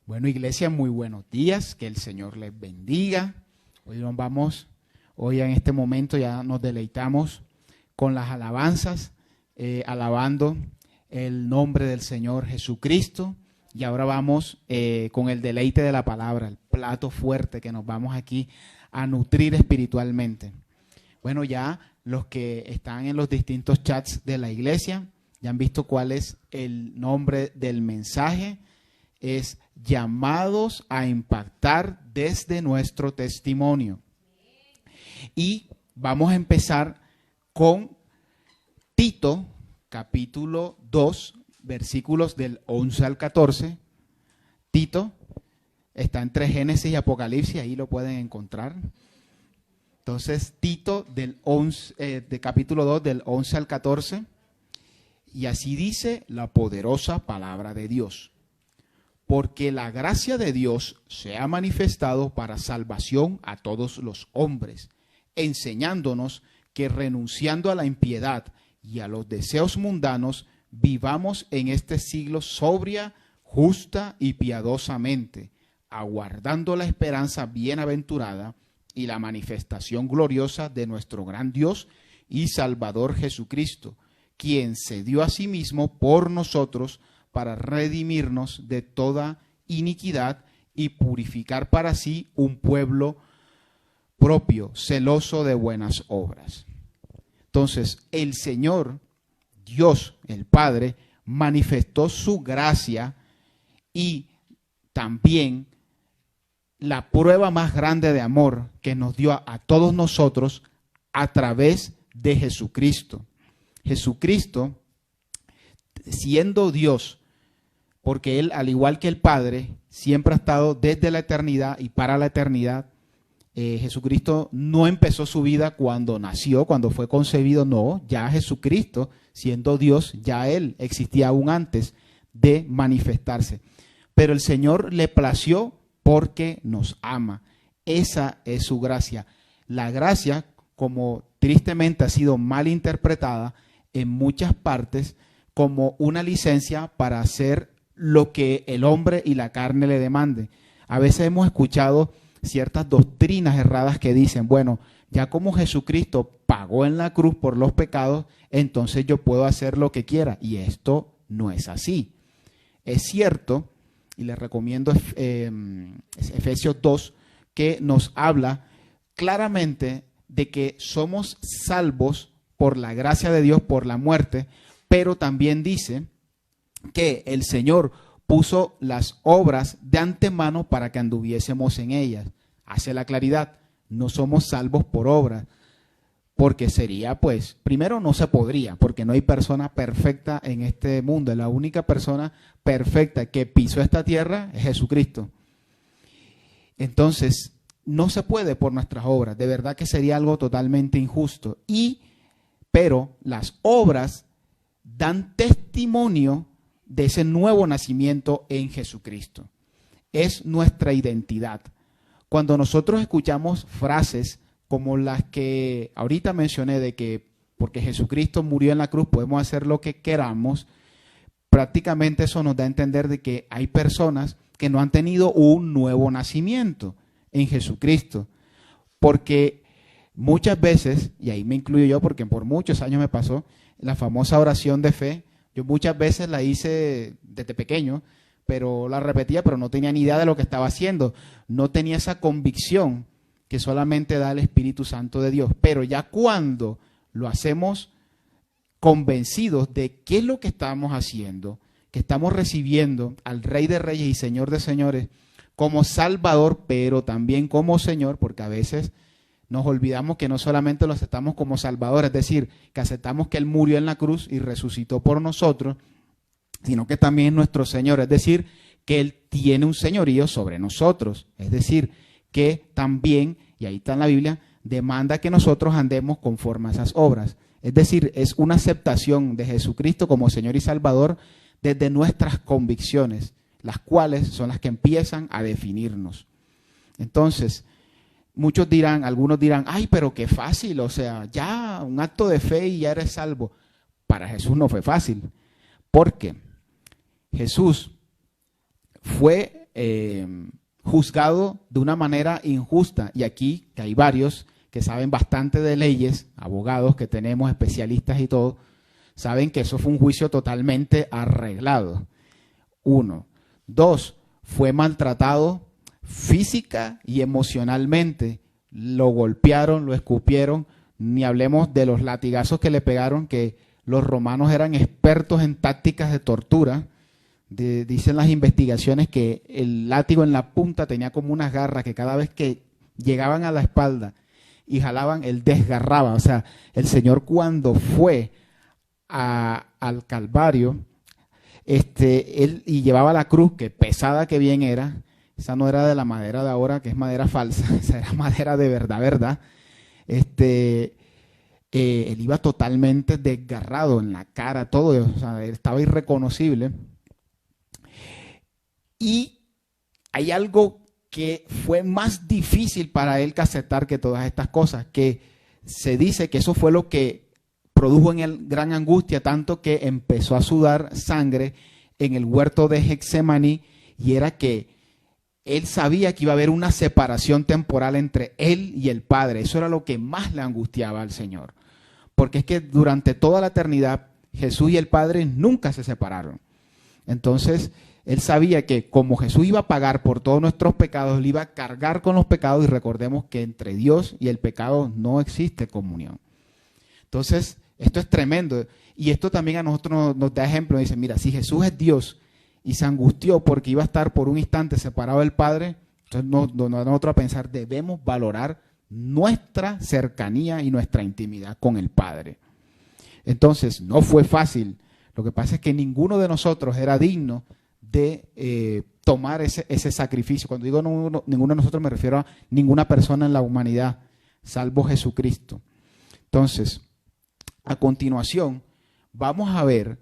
Bueno, iglesia, muy buenos días, que el Señor les bendiga. Hoy en este momento ya nos deleitamos con las alabanzas, alabando el nombre del Señor Jesucristo. Y ahora vamos con el deleite de la palabra, el plato fuerte que nos vamos aquí a nutrir espiritualmente. Bueno, ya los que están en los distintos chats de la iglesia ya han visto cuál es el nombre del mensaje. Es llamados a impactar desde nuestro testimonio. Y vamos a empezar con Tito, capítulo 2, versículos del 11 al 14. Tito está entre Génesis y Apocalipsis, ahí lo pueden encontrar. Entonces, Tito de capítulo 2, del 11 al 14. Y así dice la poderosa palabra de Dios. Porque la gracia de Dios se ha manifestado para salvación a todos los hombres, enseñándonos que renunciando a la impiedad y a los deseos mundanos, vivamos en este siglo sobria, justa y piadosamente, aguardando la esperanza bienaventurada y la manifestación gloriosa de nuestro gran Dios y Salvador Jesucristo, quien se dio a sí mismo por nosotros para redimirnos de toda iniquidad y purificar para sí un pueblo propio, celoso de buenas obras. Entonces, el Señor, Dios, el Padre, manifestó su gracia y también la prueba más grande de amor que nos dio a todos nosotros a través de Jesucristo. Jesucristo, siendo Dios, porque Él, al igual que el Padre, siempre ha estado desde la eternidad y para la eternidad. Jesucristo no empezó su vida cuando nació, cuando fue concebido, no. Ya Jesucristo, siendo Dios, ya Él existía aún antes de manifestarse. Pero el Señor le plació porque nos ama. Esa es su gracia. La gracia, como tristemente ha sido mal interpretada en muchas partes, como una licencia para hacer lo que el hombre y la carne le demande. A veces hemos escuchado ciertas doctrinas erradas que dicen, bueno, ya como Jesucristo pagó en la cruz por los pecados, entonces yo puedo hacer lo que quiera. Y esto no es así. Es cierto, y les recomiendo Efesios 2, que nos habla claramente de que somos salvos por la gracia de Dios, por la muerte, pero también dice que el Señor puso las obras de antemano para que anduviésemos en ellas. Hace la claridad, no somos salvos por obras, porque sería, pues, primero no se podría, porque no hay persona perfecta en este mundo. La única persona perfecta que pisó esta tierra es Jesucristo. Entonces, no se puede por nuestras obras, de verdad que sería algo totalmente injusto. Pero las obras dan testimonio de ese nuevo nacimiento en Jesucristo. Es nuestra identidad. Cuando nosotros escuchamos frases como las que ahorita mencioné, de que porque Jesucristo murió en la cruz podemos hacer lo que queramos, prácticamente eso nos da a entender de que hay personas que no han tenido un nuevo nacimiento en Jesucristo. Porque muchas veces, y ahí me incluyo yo porque por muchos años me pasó, la famosa oración de fe, yo muchas veces la hice desde pequeño, pero la repetía, pero no tenía ni idea de lo que estaba haciendo. No tenía esa convicción que solamente da el Espíritu Santo de Dios. Pero ya cuando lo hacemos convencidos de qué es lo que estamos haciendo, que estamos recibiendo al Rey de Reyes y Señor de Señores como Salvador, pero también como Señor, porque a veces nos olvidamos que no solamente lo aceptamos como Salvador, es decir, que aceptamos que Él murió en la cruz y resucitó por nosotros, sino que también es nuestro Señor, es decir, que Él tiene un señorío sobre nosotros, es decir, que también, y ahí está en la Biblia, demanda que nosotros andemos conforme a esas obras. Es decir, es una aceptación de Jesucristo como Señor y Salvador desde nuestras convicciones, las cuales son las que empiezan a definirnos. Entonces, algunos dirán, ay, pero qué fácil, o sea, ya un acto de fe y ya eres salvo. Para Jesús no fue fácil, porque Jesús fue juzgado de una manera injusta. Y aquí, que hay varios que saben bastante de leyes, abogados que tenemos, especialistas y todo, saben que eso fue un juicio totalmente arreglado. 1. 2. Fue maltratado física y emocionalmente. Lo golpearon, lo escupieron. Ni hablemos de los latigazos que le pegaron, que los romanos eran expertos en tácticas de tortura. Dicen las investigaciones que el látigo en la punta tenía como unas garras que cada vez que llegaban a la espalda y jalaban, él desgarraba. O sea, el Señor cuando fue al Calvario, él y llevaba la cruz, que pesada que bien era, esa no era de la madera de ahora, que es madera falsa, esa era madera de verdad, verdad. Él iba totalmente desgarrado en la cara, todo, o sea, estaba irreconocible. Y hay algo que fue más difícil para él que aceptar que todas estas cosas, que se dice que eso fue lo que produjo en él gran angustia, tanto que empezó a sudar sangre en el huerto de Getsemaní, y era que él sabía que iba a haber una separación temporal entre él y el Padre. Eso era lo que más le angustiaba al Señor, porque es que durante toda la eternidad Jesús y el Padre nunca se separaron. Entonces él sabía que como Jesús iba a pagar por todos nuestros pecados, él iba a cargar con los pecados, y recordemos que entre Dios y el pecado no existe comunión. Entonces, esto es tremendo, y esto también a nosotros nos da ejemplo. Dice, mira, si Jesús es Dios y se angustió porque iba a estar por un instante separado del Padre, entonces nos da nosotros a pensar, debemos valorar nuestra cercanía y nuestra intimidad con el Padre. Entonces, no fue fácil. Lo que pasa es que ninguno de nosotros era digno de tomar ese sacrificio. Cuando digo ninguno de nosotros, me refiero a ninguna persona en la humanidad, salvo Jesucristo. Entonces, a continuación, vamos a ver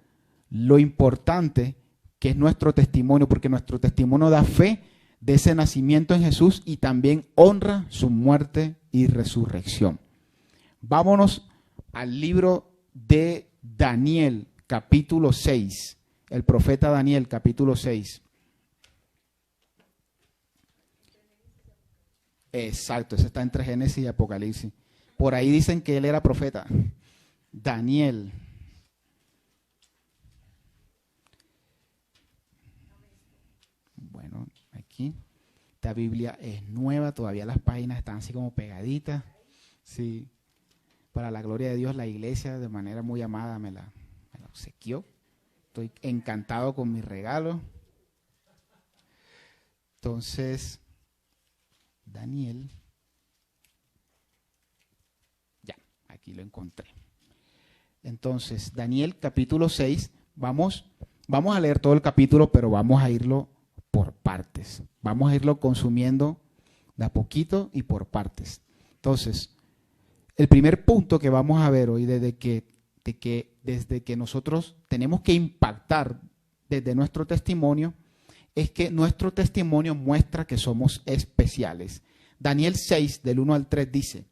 lo importante que es nuestro testimonio, porque nuestro testimonio da fe de ese nacimiento en Jesús y también honra su muerte y resurrección. Vámonos al libro de Daniel, capítulo 6. El profeta Daniel, capítulo 6. Exacto, ese está entre Génesis y Apocalipsis. Por ahí dicen que él era profeta. Daniel. Bueno, aquí. Esta Biblia es nueva, todavía las páginas están así como pegaditas. Sí. Para la gloria de Dios, la iglesia de manera muy amada me la obsequió. Estoy encantado con mi regalo. Entonces, Daniel. Ya, aquí lo encontré. Entonces, Daniel capítulo 6, vamos a leer todo el capítulo, pero vamos a irlo por partes. Vamos a irlo consumiendo de a poquito y por partes. Entonces, el primer punto que vamos a ver hoy, desde que nosotros tenemos que impactar desde nuestro testimonio, es que nuestro testimonio muestra que somos especiales. Daniel 6, del 1 al 3 dice,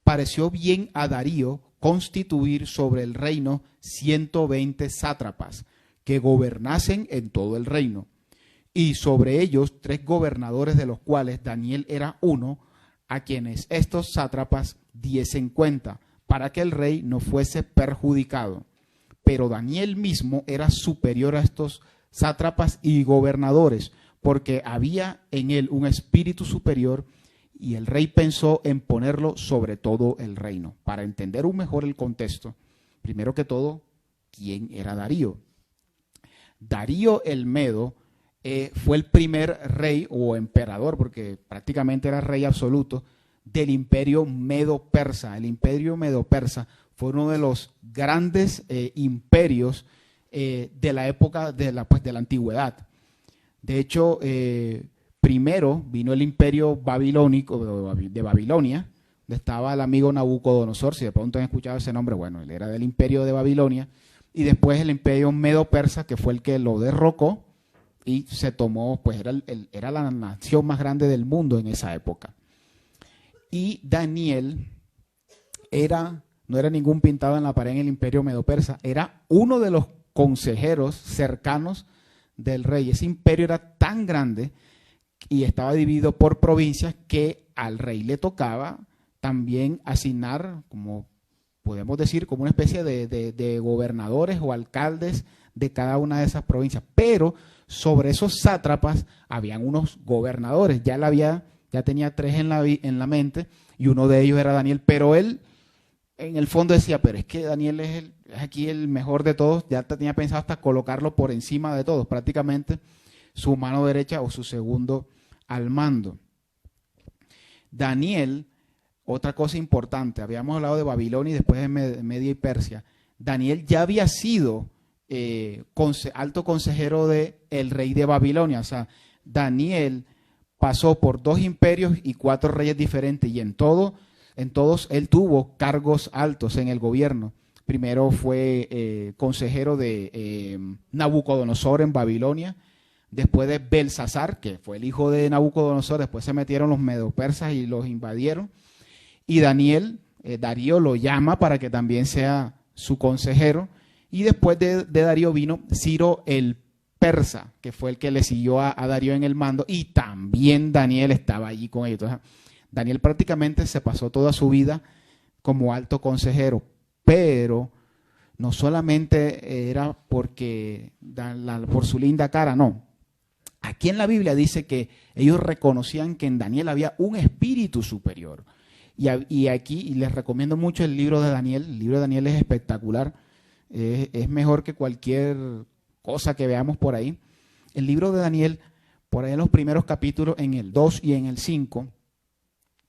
pareció bien a Darío constituir sobre el reino 120 sátrapas que gobernasen en todo el reino, y sobre ellos 3 gobernadores, de los cuales Daniel era uno, a quienes estos sátrapas diesen cuenta, para que el rey no fuese perjudicado. Pero Daniel mismo era superior a estos sátrapas y gobernadores, porque había en él un espíritu superior, y el rey pensó en ponerlo sobre todo el reino. Para entender aún mejor el contexto, primero que todo, ¿quién era Darío? Darío el Medo fue el primer rey o emperador, porque prácticamente era rey absoluto, del imperio medo-persa. El imperio medo-persa fue uno de los grandes imperios de la época de la antigüedad. De hecho, primero vino el imperio babilónico de Babilonia, donde estaba el amigo Nabucodonosor. Si de pronto han escuchado ese nombre, bueno, él era del imperio de Babilonia. Y después el imperio medo-persa, que fue el que lo derrocó y se tomó, pues era la nación más grande del mundo en esa época. Y Daniel no era ningún pintado en la pared en el imperio medo-persa, era uno de los consejeros cercanos del rey. Ese imperio era tan grande y estaba dividido por provincias que al rey le tocaba también asignar, como podemos decir, como una especie de gobernadores o alcaldes de cada una de esas provincias. Pero sobre esos sátrapas habían unos gobernadores. Ya tenía 3 en la mente y uno de ellos era Daniel. Pero él en el fondo decía, pero es que Daniel es aquí el mejor de todos. Ya tenía pensado hasta colocarlo por encima de todos, prácticamente su mano derecha o su segundo al mando. Daniel, otra cosa importante, habíamos hablado de Babilonia y después de Media y Persia. Daniel ya había sido alto consejero del rey de Babilonia. O sea, Daniel pasó por 2 imperios y 4 reyes diferentes, y en todos él tuvo cargos altos en el gobierno. Primero fue consejero de Nabucodonosor en Babilonia, después de Belsasar, que fue el hijo de Nabucodonosor. Después se metieron los medo-persas y los invadieron, y Darío lo llama para que también sea su consejero. Y después de Darío vino Ciro el persa, que fue el que le siguió a Darío en el mando, y también Daniel estaba allí con ellos. Entonces, Daniel prácticamente se pasó toda su vida como alto consejero, pero no solamente era porque por su linda cara, no. Aquí en la Biblia dice que ellos reconocían que en Daniel había un espíritu superior. Y aquí les recomiendo mucho el libro de Daniel. El libro de Daniel es espectacular. Es mejor que cualquier cosa que veamos por ahí. El libro de Daniel, por ahí en los primeros capítulos, en el 2 y en el 5,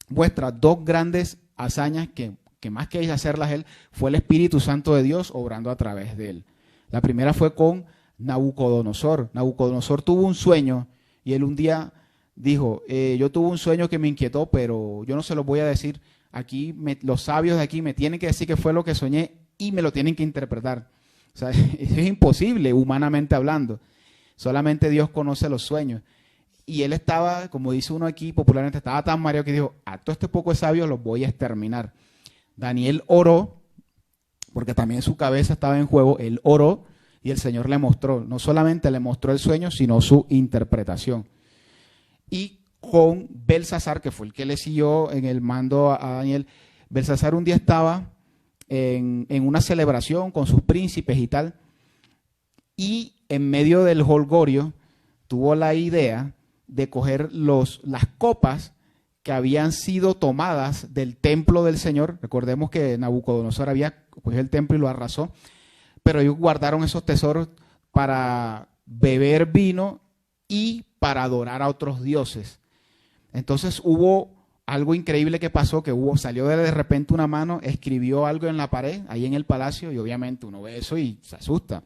muestra 2 grandes hazañas que más que hacerlas él, fue el Espíritu Santo de Dios obrando a través de él. La primera fue con Nabucodonosor. Nabucodonosor tuvo un sueño y él un día dijo, yo tuve un sueño que me inquietó, pero yo no se lo voy a decir. Aquí los sabios de aquí me tienen que decir qué fue lo que soñé y me lo tienen que interpretar. O sea, es imposible humanamente hablando. Solamente Dios conoce los sueños. Y él estaba, como dice uno aquí popularmente, estaba tan mareado que dijo, a todo este poco de sabios los voy a exterminar. Daniel oró, porque también su cabeza estaba en juego. Él oró y el Señor le mostró, no solamente le mostró el sueño, sino su interpretación. Y con Belsasar, que fue el que le siguió en el mando a Daniel, Belsasar un día estaba en una celebración con sus príncipes y tal, y en medio del jolgorio tuvo la idea de coger las copas que habían sido tomadas del templo del Señor. Recordemos que Nabucodonosor había cogido el templo y lo arrasó, pero ellos guardaron esos tesoros para beber vino y para adorar a otros dioses. Entonces hubo algo increíble que pasó, salió de repente una mano, escribió algo en la pared, ahí en el palacio, y obviamente uno ve eso y se asusta.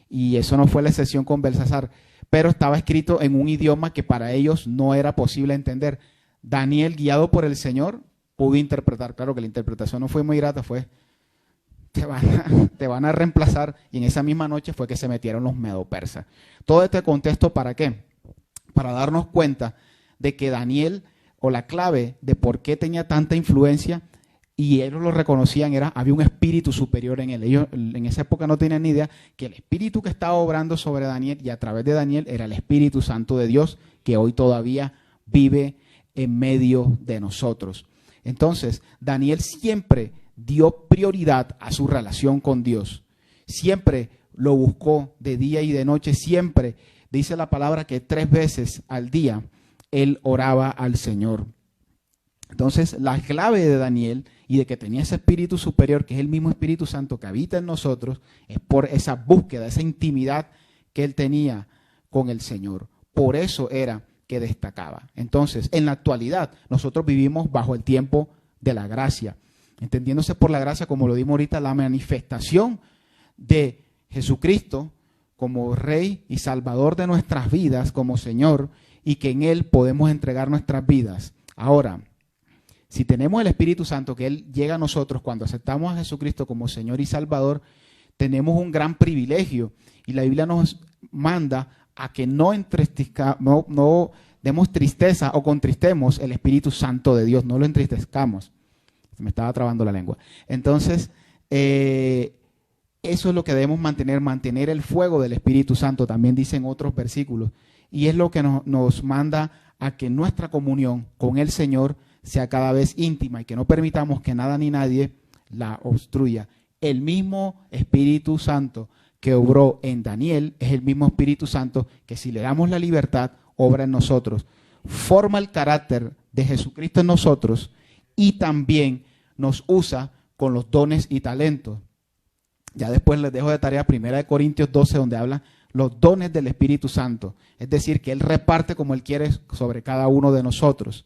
Y eso no fue la excepción con Belsasar, pero estaba escrito en un idioma que para ellos no era posible entender. Daniel, guiado por el Señor, pudo interpretar. Claro que la interpretación no fue muy grata, fue, te van a reemplazar, y en esa misma noche fue que se metieron los medo-persas. Todo este contexto, ¿para qué? Para darnos cuenta de que Daniel, o la clave de por qué tenía tanta influencia, y ellos lo reconocían, había un espíritu superior en él. Ellos en esa época no tenían ni idea que el espíritu que estaba obrando sobre Daniel y a través de Daniel era el Espíritu Santo de Dios, que hoy todavía vive en medio de nosotros. Entonces, Daniel siempre dio prioridad a su relación con Dios. Siempre lo buscó de día y de noche. Siempre dice la palabra que 3 veces al día él oraba al Señor. Entonces, la clave de Daniel y de que tenía ese espíritu superior, que es el mismo Espíritu Santo que habita en nosotros, es por esa búsqueda, esa intimidad que él tenía con el Señor. Por eso era que destacaba. Entonces, en la actualidad, nosotros vivimos bajo el tiempo de la gracia, entendiéndose por la gracia, como lo dimos ahorita, la manifestación de Jesucristo como Rey y Salvador de nuestras vidas, como Señor, y que en Él podemos entregar nuestras vidas. Ahora, si tenemos el Espíritu Santo, que Él llega a nosotros cuando aceptamos a Jesucristo como Señor y Salvador, tenemos un gran privilegio, y la Biblia nos manda a que no demos tristeza o contristemos el Espíritu Santo de Dios, no lo entristezcamos. Me estaba trabando la lengua. Entonces, Eso es lo que debemos mantener el fuego del Espíritu Santo, también dicen otros versículos. Y es lo que nos manda a que nuestra comunión con el Señor sea cada vez íntima y que no permitamos que nada ni nadie la obstruya. El mismo Espíritu Santo que obró en Daniel es el mismo Espíritu Santo que, si le damos la libertad, obra en nosotros. Forma el carácter de Jesucristo en nosotros y también nos usa con los dones y talentos. Ya después les dejo de tarea 1 Corintios 12, donde habla los dones del Espíritu Santo. Es decir, que Él reparte como Él quiere sobre cada uno de nosotros.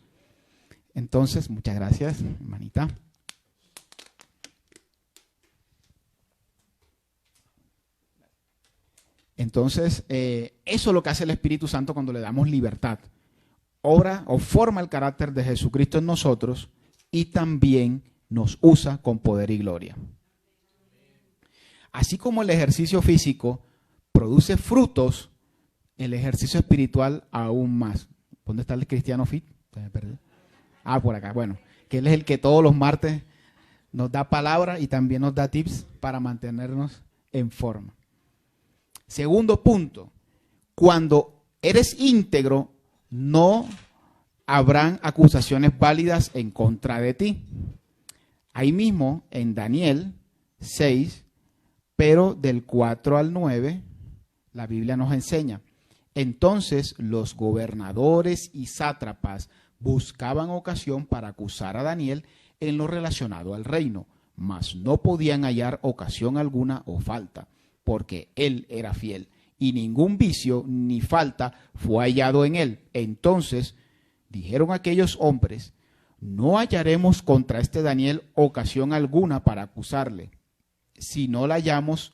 Entonces, muchas gracias, hermanita. Entonces, eso es lo que hace el Espíritu Santo cuando le damos libertad. Obra o forma el carácter de Jesucristo en nosotros y también nos usa con poder y gloria. Así como el ejercicio físico produce frutos, el ejercicio espiritual aún más. ¿Dónde está el cristiano fit? Por acá. Bueno, que él es el que todos los martes nos da palabra y también nos da tips para mantenernos en forma. Segundo punto, cuando eres íntegro, no habrán acusaciones válidas en contra de ti. Ahí mismo, en Daniel 6, pero del 4 al 9, la Biblia nos enseña. Entonces los gobernadores y sátrapas buscaban ocasión para acusar a Daniel en lo relacionado al reino, mas no podían hallar ocasión alguna o falta, porque él era fiel, y ningún vicio ni falta fue hallado en él. Entonces dijeron aquellos hombres: no hallaremos contra este Daniel ocasión alguna para acusarle, si no la hallamos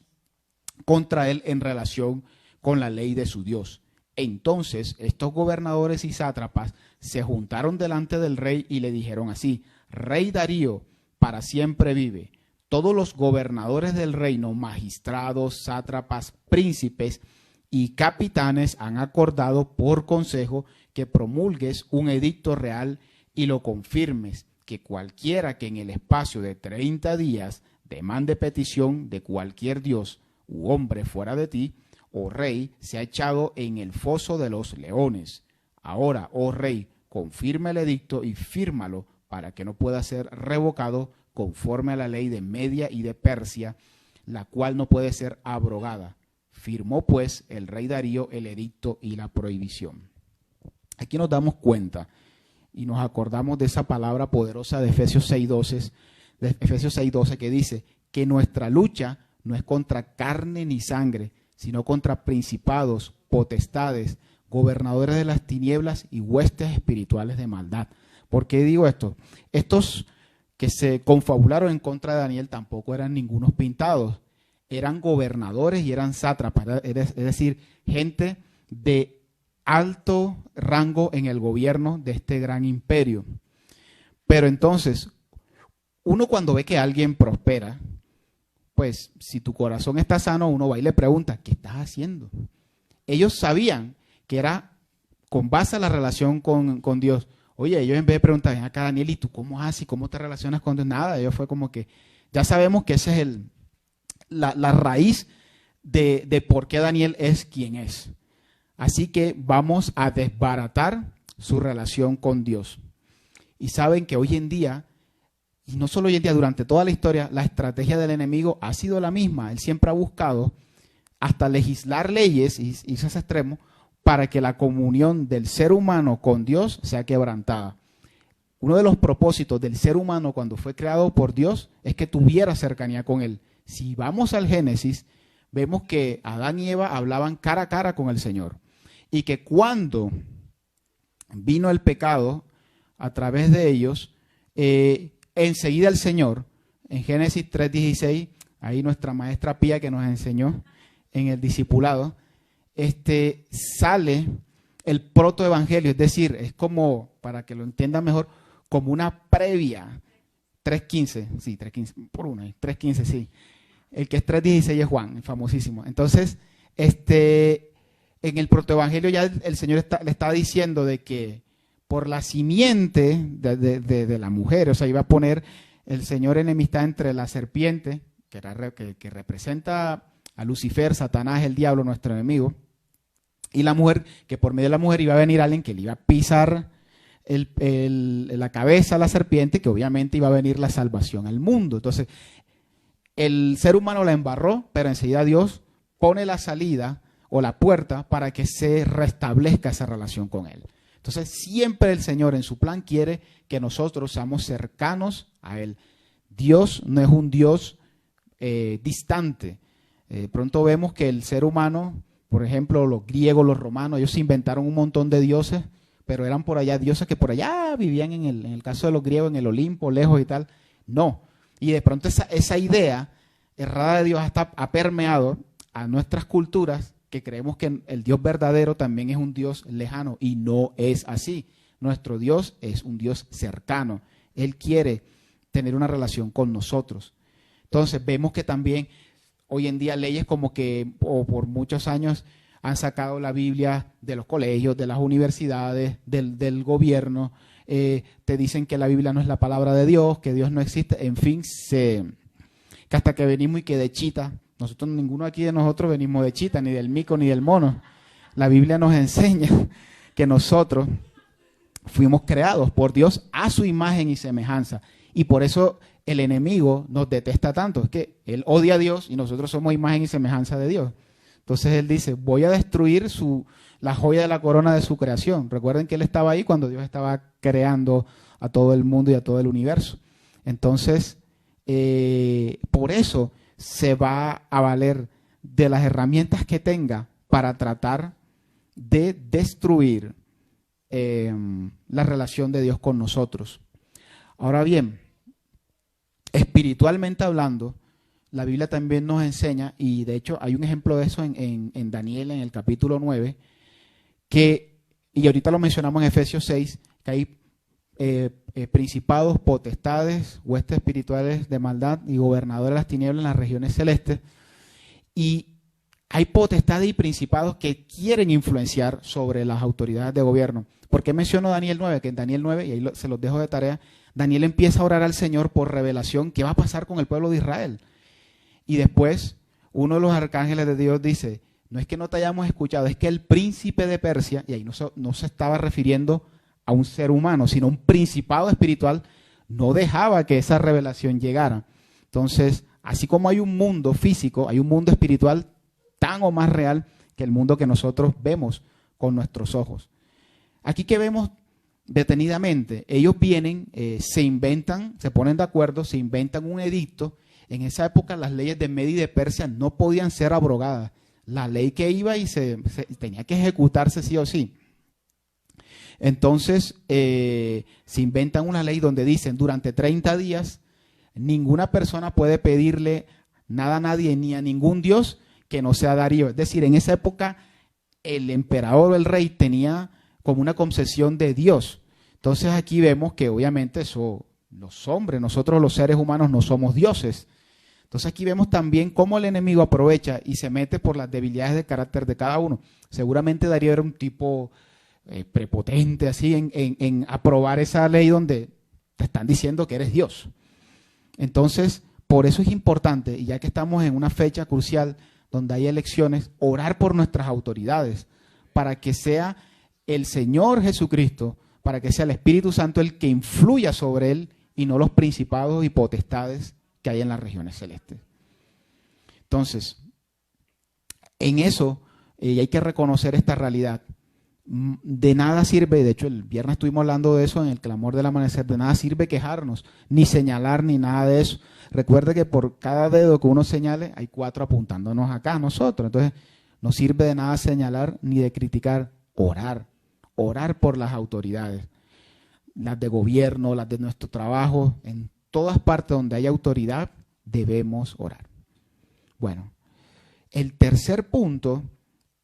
contra él en relación con la ley de su Dios. Entonces estos gobernadores y sátrapas se juntaron delante del rey y le dijeron así: Rey Darío, para siempre vive. Todos los gobernadores del reino, magistrados, sátrapas, príncipes y capitanes han acordado por consejo que promulgues un edicto real y lo confirmes, que cualquiera que en el espacio de 30 días demande petición de cualquier dios u hombre fuera de ti, oh rey, sea echado en el foso de los leones. Ahora, oh rey, confirma el edicto y fírmalo para que no pueda ser revocado conforme a la ley de Media y de Persia, la cual no puede ser abrogada. Firmó pues el rey Darío el edicto y la prohibición. Aquí nos damos cuenta y nos acordamos de esa palabra poderosa de Efesios 6:12, que dice que nuestra lucha no es contra carne ni sangre, sino contra principados, potestades, gobernadores de las tinieblas y huestes espirituales de maldad. ¿Por qué digo esto? Estos que se confabularon en contra de Daniel tampoco eran ningunos pintados, eran gobernadores y eran sátrapas, es decir, gente de alto rango en el gobierno de este gran imperio. Pero entonces, uno cuando ve que alguien prospera, pues si tu corazón está sano, uno va y le pregunta: ¿qué estás haciendo? Ellos sabían que era con base a la relación con Dios. Oye, ellos en vez de preguntar: ven acá, Daniel, ¿y tú cómo haces? ¿Cómo te relacionas con Dios? Nada, ellos fue como que ya sabemos que esa es la raíz de por qué Daniel es quien es. Así que vamos a desbaratar su relación con Dios. Y saben que hoy en día, y no solo hoy en día, durante toda la historia, la estrategia del enemigo ha sido la misma. Él siempre ha buscado hasta legislar leyes, y irse a ese extremo, para que la comunión del ser humano con Dios sea quebrantada. Uno de los propósitos del ser humano cuando fue creado por Dios es que tuviera cercanía con Él. Si vamos al Génesis, vemos que Adán y Eva hablaban cara a cara con el Señor. Y que cuando vino el pecado a través de ellos, enseguida el Señor, en Génesis 3:16, ahí nuestra maestra Pía que nos enseñó en el discipulado, sale el protoevangelio, es decir, es como, para que lo entiendan mejor, como una previa. 3:15, sí, 3:15, por una, 3:15, sí. El que es 3:16 es Juan, famosísimo. Entonces, en el protoevangelio ya el Señor le está diciendo de que por la simiente de la mujer, o sea, iba a poner el Señor enemistad entre la serpiente, que representa a Lucifer, Satanás, el diablo, nuestro enemigo, y la mujer, que por medio de la mujer iba a venir alguien que le iba a pisar la cabeza a la serpiente, que obviamente iba a venir la salvación al mundo. Entonces, el ser humano la embarró, pero enseguida Dios pone la salida o la puerta para que se restablezca esa relación con Él. Entonces, siempre el Señor en su plan quiere que nosotros seamos cercanos a Él. Dios no es un Dios distante. Pronto vemos que el ser humano, por ejemplo, los griegos, los romanos, ellos se inventaron un montón de dioses, pero eran por allá dioses que por allá vivían en el caso de los griegos, en el Olimpo, lejos y tal. No. Y de pronto esa idea errada de Dios ha permeado a nuestras culturas, que creemos que el Dios verdadero también es un Dios lejano, y no es así. Nuestro Dios es un Dios cercano. Él quiere tener una relación con nosotros. Entonces vemos que también hoy en día leyes como que, o por muchos años, han sacado la Biblia de los colegios, de las universidades, del gobierno. Te dicen que la Biblia no es la palabra de Dios, que Dios no existe. En fin, que hasta que venimos y que de chita. Nosotros, ninguno aquí de nosotros venimos de chita, ni del mico, ni del mono. La Biblia nos enseña que nosotros fuimos creados por Dios a su imagen y semejanza. Y por eso el enemigo nos detesta tanto. Es que él odia a Dios y nosotros somos imagen y semejanza de Dios. Entonces él dice, voy a destruir la joya de la corona de su creación. Recuerden que él estaba ahí cuando Dios estaba creando a todo el mundo y a todo el universo. Entonces, por eso se va a valer de las herramientas que tenga para tratar de destruir la relación de Dios con nosotros. Ahora bien, espiritualmente hablando, la Biblia también nos enseña, y de hecho hay un ejemplo de eso en Daniel, en el capítulo 9, y ahorita lo mencionamos en Efesios 6, que hay principados, potestades, huestes espirituales de maldad y gobernadores de las tinieblas en las regiones celestes, y hay potestades y principados que quieren influenciar sobre las autoridades de gobierno. ¿Por qué menciono Daniel 9? Que en Daniel 9, y ahí se los dejo de tarea, Daniel empieza a orar al Señor por revelación, ¿qué va a pasar con el pueblo de Israel? Y después, uno de los arcángeles de Dios dice, no es que no te hayamos escuchado, es que el príncipe de Persia, y ahí no se estaba refiriendo a un ser humano, sino a un principado espiritual, no dejaba que esa revelación llegara. Entonces, así como hay un mundo físico, hay un mundo espiritual tan o más real que el mundo que nosotros vemos con nuestros ojos. Aquí que vemos detenidamente, ellos vienen, se inventan, se ponen de acuerdo, se inventan un edicto. En esa época las leyes de Media y de Persia no podían ser abrogadas. La ley que iba y se tenía que ejecutarse sí o sí. Entonces se inventan una ley donde dicen durante 30 días ninguna persona puede pedirle nada a nadie ni a ningún dios que no sea Darío. Es decir, en esa época el emperador o el rey tenía como una concepción de Dios. Entonces aquí vemos que obviamente los hombres, nosotros los seres humanos no somos dioses. Entonces aquí vemos también cómo el enemigo aprovecha y se mete por las debilidades de carácter de cada uno. Seguramente Darío era un tipo prepotente así en aprobar esa ley donde te están diciendo que eres Dios. Entonces, por eso es importante, y ya que estamos en una fecha crucial donde hay elecciones, orar por nuestras autoridades para que sea el Señor Jesucristo, para que sea el Espíritu Santo el que influya sobre él y no los principados y potestades que hay en las regiones celestes. Entonces, en eso hay que reconocer esta realidad. De nada sirve, de hecho el viernes estuvimos hablando de eso en el clamor del amanecer, de nada sirve quejarnos, ni señalar, ni nada de eso. Recuerde que por cada dedo que uno señale hay 4 apuntándonos acá a nosotros. Entonces no sirve de nada señalar ni de criticar, orar por las autoridades, las de gobierno, las de nuestro trabajo, en todas partes donde hay autoridad debemos orar. Bueno, el tercer punto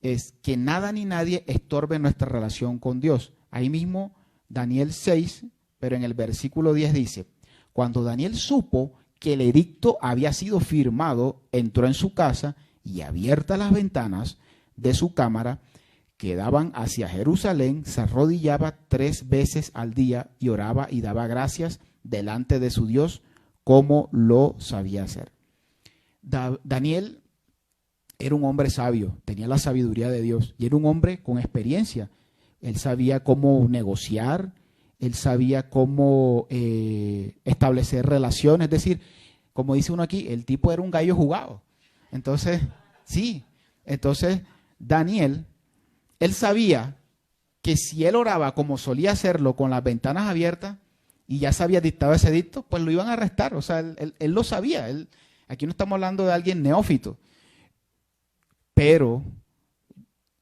es que nada ni nadie estorbe nuestra relación con Dios. Ahí mismo Daniel 6, pero en el versículo 10 dice, cuando Daniel supo que el edicto había sido firmado, entró en su casa y abiertas las ventanas de su cámara que daban hacia Jerusalén, se arrodillaba 3 veces al día y oraba y daba gracias delante de su Dios como lo sabía hacer. Daniel era un hombre sabio, tenía la sabiduría de Dios y era un hombre con experiencia. Él sabía cómo negociar, él sabía cómo establecer relaciones, es decir, como dice uno aquí, el tipo era un gallo jugado. Entonces, sí, entonces Daniel, él sabía que si él oraba como solía hacerlo con las ventanas abiertas y ya se había dictado ese edicto, pues lo iban a arrestar. O sea, él lo sabía. Aquí no estamos hablando de alguien neófito. Pero,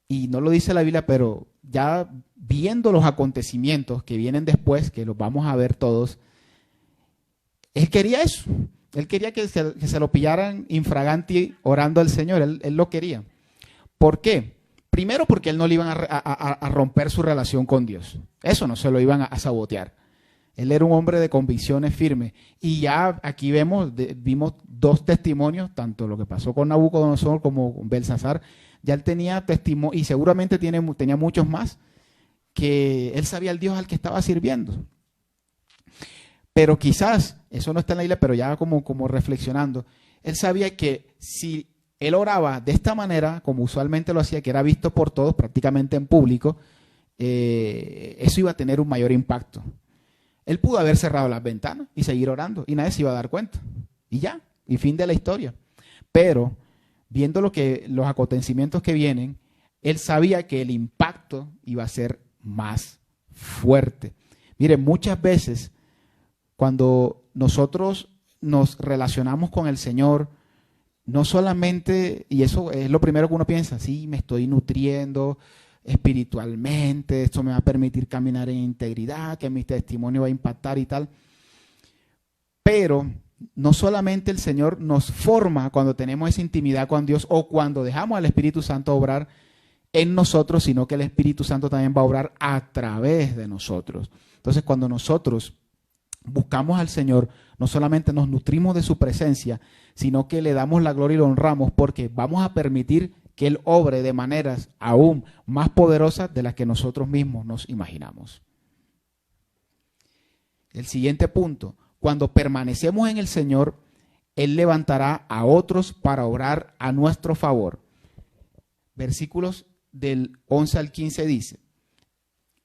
y no lo dice la Biblia, pero ya viendo los acontecimientos que vienen después, que los vamos a ver todos, él quería eso. Él quería que se lo pillaran infraganti orando al Señor. Él lo quería. ¿Por qué? Primero porque él no le iban a romper su relación con Dios. Eso no se lo iban a sabotear. Él era un hombre de convicciones firmes. Y ya aquí vimos dos testimonios, tanto lo que pasó con Nabucodonosor como con Belsasar. Ya él tenía testimonio, y seguramente tenía muchos más, que él sabía el Dios al que estaba sirviendo. Pero quizás, eso no está en la Biblia, pero ya como reflexionando, él sabía que si él oraba de esta manera, como usualmente lo hacía, que era visto por todos, prácticamente en público, eso iba a tener un mayor impacto. Él pudo haber cerrado las ventanas y seguir orando y nadie se iba a dar cuenta. Y ya, y fin de la historia. Pero, viendo los acontecimientos que vienen, él sabía que el impacto iba a ser más fuerte. Miren, muchas veces cuando nosotros nos relacionamos con el Señor, no solamente, y eso es lo primero que uno piensa, sí, me estoy nutriendo espiritualmente, esto me va a permitir caminar en integridad, que mi testimonio va a impactar y tal. Pero no solamente el Señor nos forma cuando tenemos esa intimidad con Dios o cuando dejamos al Espíritu Santo obrar en nosotros, sino que el Espíritu Santo también va a obrar a través de nosotros. Entonces, cuando nosotros buscamos al Señor, no solamente nos nutrimos de su presencia, sino que le damos la gloria y lo honramos porque vamos a permitir que Él obre de maneras aún más poderosas de las que nosotros mismos nos imaginamos. El siguiente punto, cuando permanecemos en el Señor, Él levantará a otros para orar a nuestro favor. Versículos del 11 al 15 dice: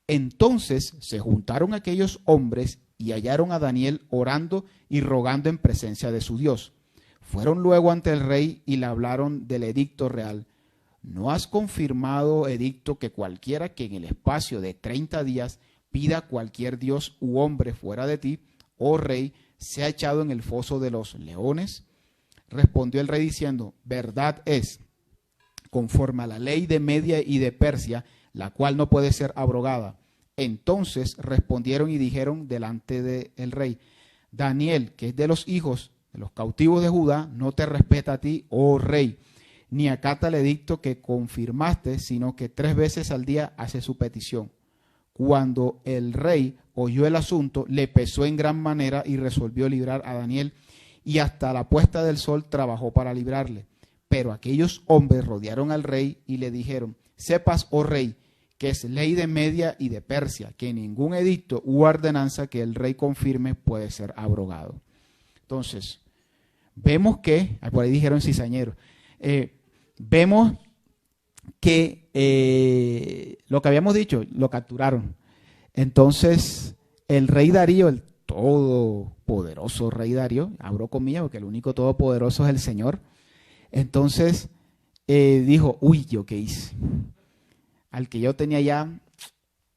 Entonces se juntaron aquellos hombres y hallaron a Daniel orando y rogando en presencia de su Dios. Fueron luego ante el rey y le hablaron del edicto real. ¿No has confirmado, edicto, que cualquiera que en el espacio de 30 días pida a cualquier dios u hombre fuera de ti, oh rey, sea echado en el foso de los leones? Respondió el rey diciendo: Verdad es, conforme a la ley de Media y de Persia, la cual no puede ser abrogada. Entonces respondieron y dijeron delante del rey: Daniel, que es de los hijos de los cautivos de Judá, no te respeta a ti, oh rey, ni acata el edicto que confirmaste, sino que 3 veces al día hace su petición. Cuando el rey oyó el asunto, le pesó en gran manera y resolvió librar a Daniel, y hasta la puesta del sol trabajó para librarle. Pero aquellos hombres rodearon al rey y le dijeron: Sepas, oh rey, que es ley de Media y de Persia, que ningún edicto u ordenanza que el rey confirme puede ser abrogado. Entonces, vemos que, por ahí dijeron cizañeros, vemos que lo que habíamos dicho, lo capturaron. Entonces, el rey Darío, el todopoderoso rey Darío, abro comillas porque el único todopoderoso es el Señor. Entonces, dijo: uy, ¿yo qué hice? Al que yo tenía ya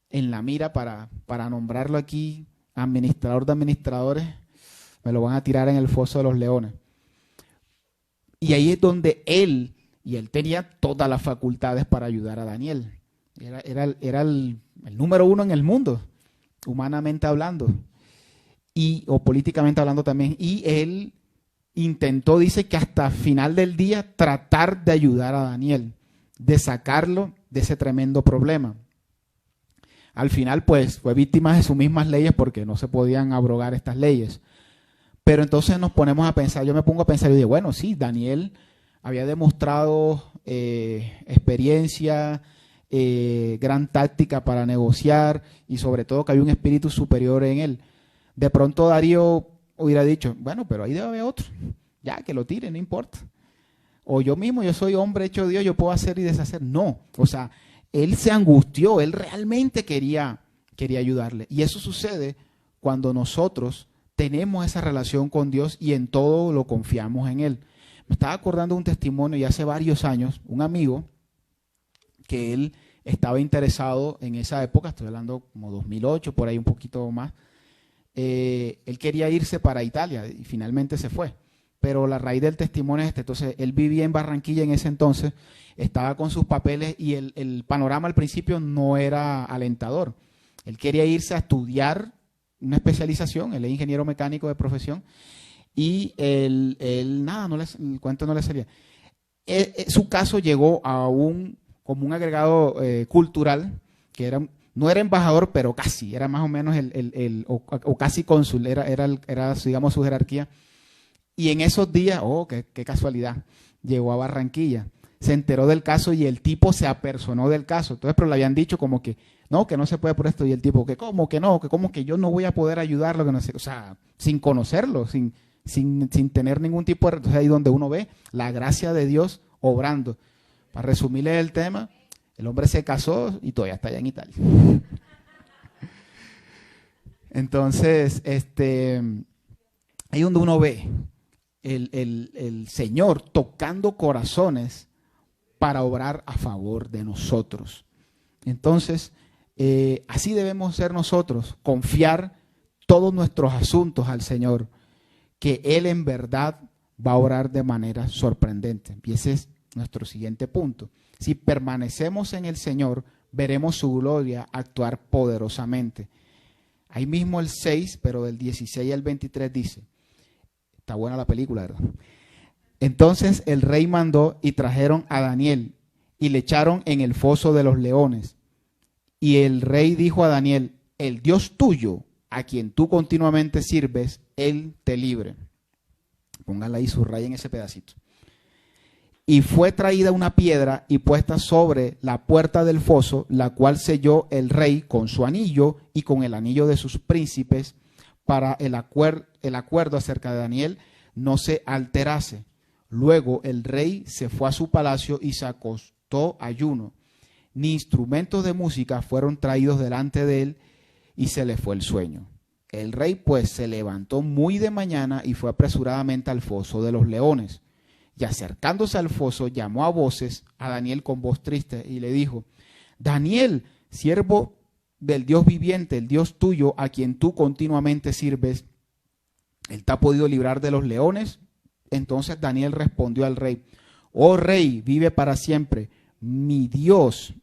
en la mira para nombrarlo aquí administrador de administradores, me lo van a tirar en el foso de los leones. Y ahí es donde él tenía todas las facultades para ayudar a Daniel. Era el número 1 en el mundo, humanamente hablando, o políticamente hablando también. Y él intentó, dice que hasta final del día, tratar de ayudar a Daniel, de sacarlo de ese tremendo problema. Al final, pues, fue víctima de sus mismas leyes porque no se podían abrogar estas leyes. Pero entonces nos ponemos a pensar, yo me pongo a pensar y digo, bueno, sí, Daniel había demostrado experiencia, gran táctica para negociar y sobre todo que había un espíritu superior en él. De pronto Darío hubiera dicho, bueno, pero ahí debe haber otro. ya que lo tire, no importa. O yo mismo, yo soy hombre hecho de Dios, yo puedo hacer y deshacer. No, o sea, él se angustió, él realmente quería ayudarle. Y eso sucede cuando nosotros tenemos esa relación con Dios y en todo lo confiamos en Él. Me estaba acordando de un testimonio ya hace varios años, un amigo que él estaba interesado en esa época, estoy hablando como 2008, por ahí un poquito más. Él quería irse para Italia y finalmente se fue. Pero la raíz del testimonio es este. Entonces, él vivía en Barranquilla en ese entonces, estaba con sus papeles y el panorama al principio no era alentador. Él quería irse a estudiar una especialización, él es ingeniero mecánico de profesión, y él nada, el cuento no le salía. Su caso llegó a como un agregado cultural, que no era embajador, pero casi, era más o menos o casi cónsul, era digamos, su jerarquía. Y en esos días, qué casualidad, llegó a Barranquilla, se enteró del caso y el tipo se apersonó del caso. Entonces, pero le habían dicho como que no se puede por esto. Y el tipo, que cómo que no, que cómo que yo no voy a poder ayudarlo, que no sé, o sea, sin conocerlo, sin tener ningún tipo de... Entonces ahí donde uno ve la gracia de Dios obrando. Para resumirle el tema, el hombre se casó y todavía está allá en Italia. Entonces, ahí donde uno ve el Señor tocando corazones para obrar a favor de nosotros. Entonces, así debemos ser nosotros, confiar todos nuestros asuntos al Señor, que Él en verdad va a obrar de manera sorprendente. Y ese es nuestro siguiente punto. Si permanecemos en el Señor, veremos su gloria actuar poderosamente. Ahí mismo el 6, pero del 16 al 23 dice, está buena la película, ¿verdad? Entonces el rey mandó y trajeron a Daniel y le echaron en el foso de los leones. Y el rey dijo a Daniel, el Dios tuyo, a quien tú continuamente sirves, Él te libre. Póngala ahí, subrayen ese pedacito. Y fue traída una piedra y puesta sobre la puerta del foso, la cual selló el rey con su anillo y con el anillo de sus príncipes, para el acuerdo acerca de Daniel no se alterase. Luego el rey se fue a su palacio y se acostó ayuno. Ni instrumentos de música fueron traídos delante de él y se le fue el sueño. El rey pues se levantó muy de mañana y fue apresuradamente al foso de los leones. Y acercándose al foso llamó a voces a Daniel con voz triste y le dijo, Daniel, siervo del Dios viviente, el Dios tuyo, a quien tú continuamente sirves, ¿Él te ha podido librar de los leones? Entonces Daniel respondió al rey, oh rey, vive para siempre. Mi Dios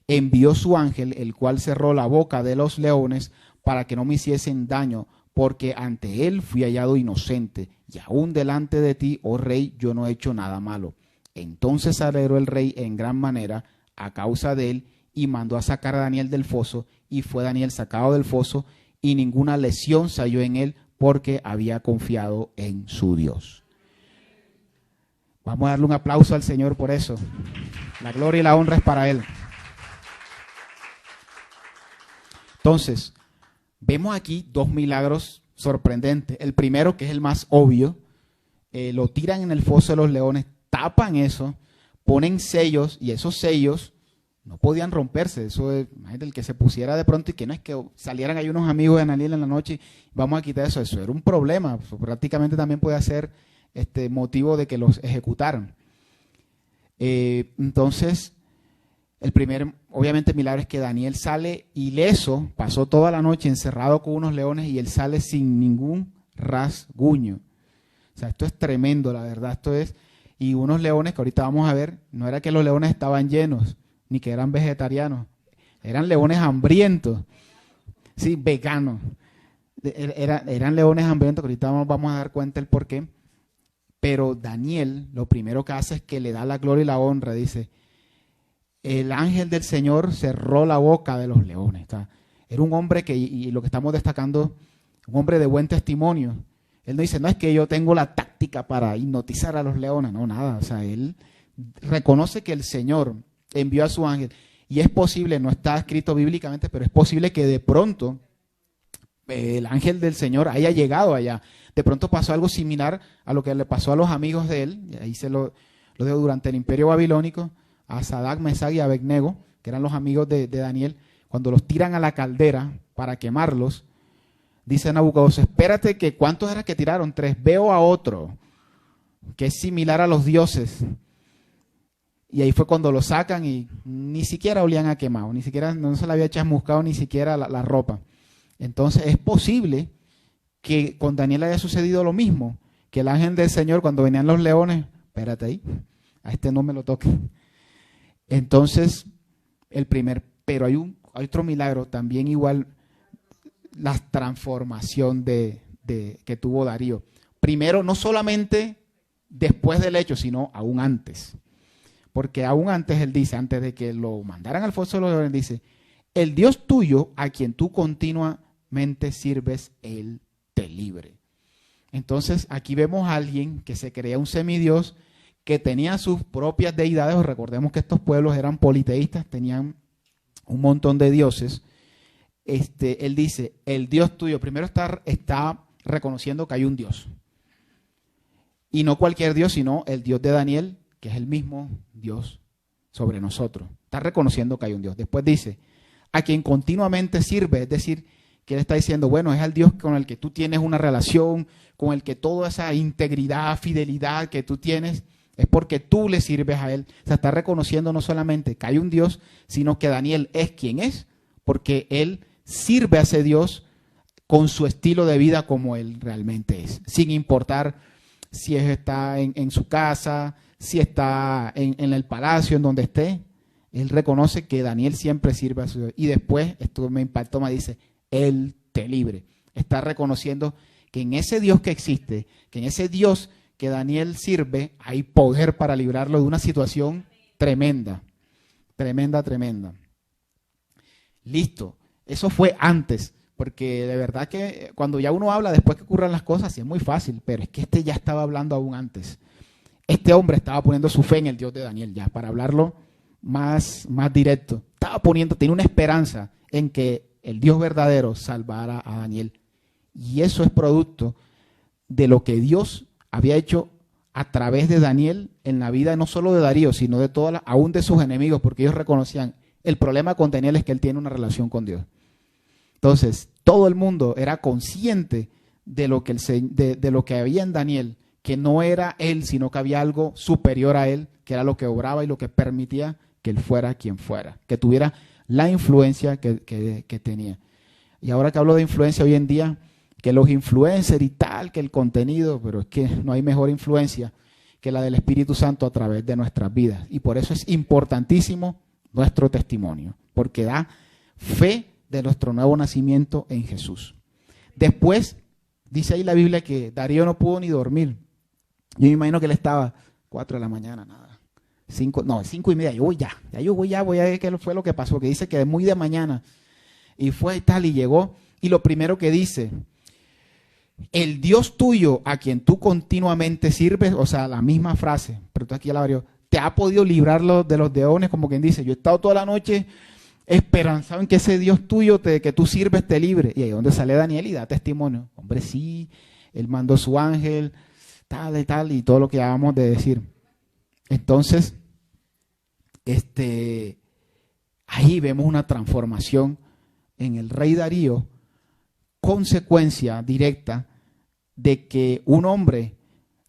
envió su ángel, el cual cerró la boca de los leones para que no me hiciesen daño, porque ante él fui hallado inocente, y aún delante de ti, oh rey, yo no he hecho nada malo. Entonces se alegró el rey en gran manera a causa de él, y mandó a sacar a Daniel del foso, y fue Daniel sacado del foso, y ninguna lesión se halló en él, porque había confiado en su Dios. Vamos a darle un aplauso al Señor por eso. La gloria y la honra es para Él. Entonces, vemos aquí dos milagros sorprendentes. El primero, que es el más obvio, lo tiran en el foso de los leones, tapan eso, ponen sellos, y esos sellos no podían romperse. Eso es, imagínate, el que se pusiera de pronto y que no es que salieran ahí unos amigos de Daniel en la noche y vamos a quitar eso. Eso era un problema. Eso prácticamente también puede ser motivo de que los ejecutaran. Entonces, el primer, obviamente, milagro es que Daniel sale ileso, pasó toda la noche encerrado con unos leones y él sale sin ningún rasguño. O sea, esto es tremendo, la verdad. Esto es, y unos leones que ahorita vamos a ver, no era que los leones estaban llenos, ni que eran vegetarianos, eran leones hambrientos, sí, veganos. Eran leones hambrientos, que ahorita vamos a dar cuenta el por qué. Pero Daniel lo primero que hace es que le da la gloria y la honra. Dice, el ángel del Señor cerró la boca de los leones. Era un hombre que, y lo que estamos destacando, un hombre de buen testimonio. Él no dice, no es que yo tengo la táctica para hipnotizar a los leones. No, nada. O sea, él reconoce que el Señor envió a su ángel. Y es posible, no está escrito bíblicamente, pero es posible que de pronto el ángel del Señor haya llegado allá. De pronto pasó algo similar a lo que le pasó a los amigos de él, y ahí se lo digo, durante el imperio babilónico, a Sadrach, Mesach y Abednego, que eran los amigos de Daniel, cuando los tiran a la caldera para quemarlos, dice Nabucodonosor, espérate, que ¿cuántos eran que tiraron? 3, veo a otro, que es similar a los dioses. Y ahí fue cuando lo sacan y ni siquiera olían a quemado, ni siquiera, no se le había chamuscado ni siquiera la ropa. Entonces es posible que con Daniel haya sucedido lo mismo, que el ángel del Señor cuando venían los leones, espérate ahí, a este no me lo toque. Entonces, pero hay otro milagro también igual, la transformación que tuvo Darío. Primero, no solamente después del hecho, sino aún antes. Porque aún antes él dice, antes de que lo mandaran al foso de los leones, dice, el Dios tuyo a quien tú continuamente sirves, él te libre. Entonces aquí vemos a alguien que se creía un semidios, que tenía sus propias deidades. Recordemos que estos pueblos eran politeístas, tenían un montón de dioses. Él dice, el Dios tuyo, primero está reconociendo que hay un Dios. Y no cualquier Dios, sino el Dios de Daniel, que es el mismo Dios sobre nosotros. Está reconociendo que hay un Dios. Después dice, a quien continuamente sirve, es decir, que él está diciendo, bueno, es al Dios con el que tú tienes una relación, con el que toda esa integridad, fidelidad que tú tienes, es porque tú le sirves a él. O sea, está reconociendo no solamente que hay un Dios, sino que Daniel es quien es, porque él sirve a ese Dios con su estilo de vida como él realmente es, sin importar si está en su casa, si está en el palacio, en donde esté. Él reconoce que Daniel siempre sirve a su Dios. Y después, esto me impactó, me dice, él te libre. Está reconociendo que en ese Dios que existe, que en ese Dios que Daniel sirve, hay poder para librarlo de una situación tremenda, tremenda, tremenda. Listo, eso fue antes, porque de verdad que cuando ya uno habla después que ocurran las cosas, sí es muy fácil, pero es que ya estaba hablando aún antes. Este hombre estaba poniendo su fe en el Dios de Daniel, ya, para hablarlo más directo. Tenía una esperanza en que el Dios verdadero salvara a Daniel. Y eso es producto de lo que Dios había hecho a través de Daniel en la vida no solo de Darío, sino de aún de sus enemigos, porque ellos reconocían, el problema con Daniel es que él tiene una relación con Dios. Entonces, todo el mundo era consciente de lo que había en Daniel, que no era él, sino que había algo superior a él, que era lo que obraba y lo que permitía que él fuera quien fuera, que tuviera la influencia que tenía. Y ahora que hablo de influencia hoy en día, que los influencers y tal, que el contenido, pero es que no hay mejor influencia que la del Espíritu Santo a través de nuestras vidas. Y por eso es importantísimo nuestro testimonio, porque da fe de nuestro nuevo nacimiento en Jesús. Después, dice ahí la Biblia que Darío no pudo ni dormir. Yo me imagino que él estaba 4 de la mañana, nada. 5:30, yo voy a ver qué fue lo que pasó, que dice que es muy de mañana. Y fue y tal, y llegó, y lo primero que dice, el Dios tuyo a quien tú continuamente sirves, o sea, la misma frase, pero tú aquí la te ha podido librar de los leones, como quien dice, yo he estado toda la noche esperanzado en que ese Dios tuyo que tú sirves te libre. Y ahí es donde sale Daniel y da testimonio. Hombre, sí, él mandó su ángel, tal y tal, y todo lo que acabamos de decir. Entonces, ahí vemos una transformación en el rey Darío, consecuencia directa de que un hombre,